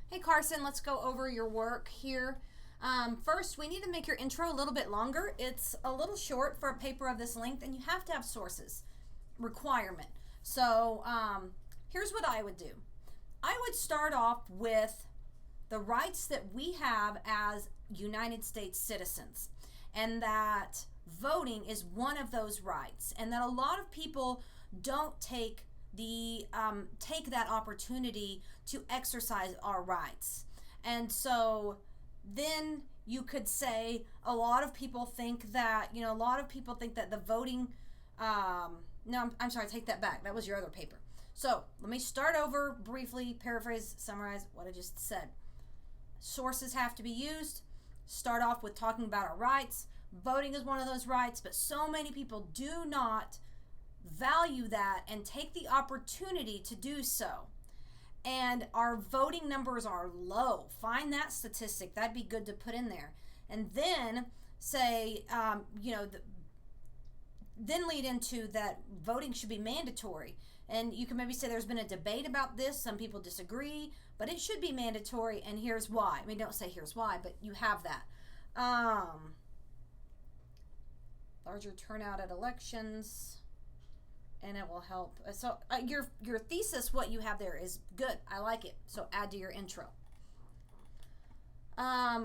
Hey Carson, let's go over your work here. First, we need to make your intro a little bit longer. It's a little short for a paper of this length, and you have to have sources. Requirement. So, here's what I would do. I would start off with the rights that we have as United States citizens, and that voting is one of those rights, and that a lot of people don't take that opportunity to exercise our rights. And so then you could say a lot of people think that the voting no, I'm sorry, take that back. That was your other paper. So let me start over briefly, paraphrase, summarize what I just said. Sources have to be used. Start off with talking about our rights. Voting is one of those rights, but so many people do not value that and take the opportunity to do so. And our voting numbers are low. Find that statistic. That'd be good to put in there. And then say, then lead into that voting should be mandatory. And you can maybe say there's been a debate about this. Some people disagree, but it should be mandatory, and here's why. I mean, don't say here's why, but you have that. Larger turnout at elections, and it will help. So your thesis, what you have there is good. I like it. So add to your intro.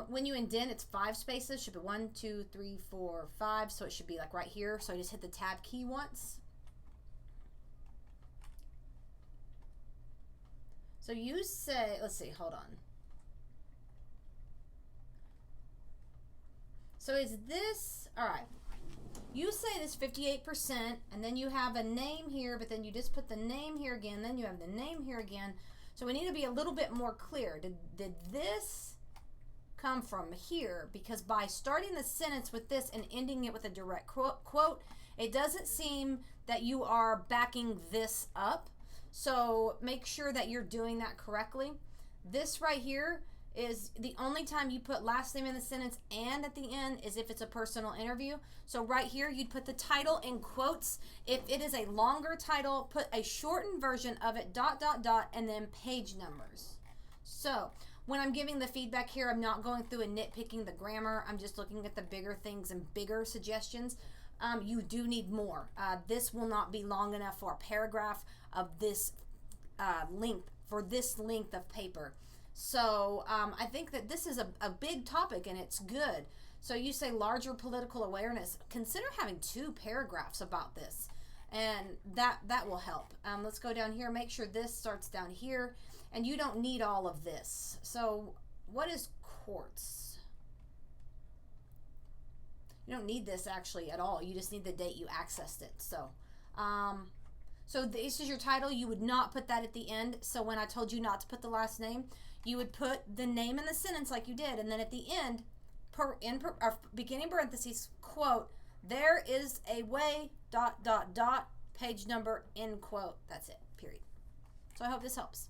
When you indent, it's 5 spaces. Should be 1, 2, 3, 4, 5. So it should be like right here. So I just hit the tab key once. So you say, let's see, hold on. So is this, all right. You say this 58%, and then you have a name here, but then you just put the name here again, then you have the name here again. So we need to be a little bit more clear. Did this come from here? Because by starting the sentence with this and ending it with a direct quote, it doesn't seem that you are backing this up. So make sure that you're doing that correctly. This right here is the only time you put last name in the sentence and at the end is if it's a personal interview. So right here, you'd put the title in quotes. If it is a longer title, put a shortened version of it, ... and then page numbers. So when I'm giving the feedback here, I'm not going through and nitpicking the grammar. I'm just looking at the bigger things and bigger suggestions. You do need more. This will not be long enough for a paragraph of this length, for this length of paper. So I think that this is a big topic, and it's good. So you say larger political awareness. Consider having 2 paragraphs about this, and that will help. Let's go down here. Make sure this starts down here, and you don't need all of this. So what is courts? You don't need this actually at all. You just need the date you accessed it. So so this is your title. You would not put that at the end. So when I told you not to put the last name, you would put the name in the sentence like you did, and then at the end, beginning parentheses, quote, there is a way, ... page number, end quote. That's it, period. So I hope this helps.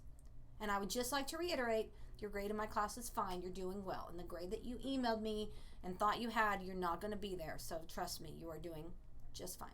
And I would just like to reiterate, your grade in my class is fine. You're doing well. And the grade that you emailed me and thought you had, you're not going to be there. So trust me, you are doing just fine.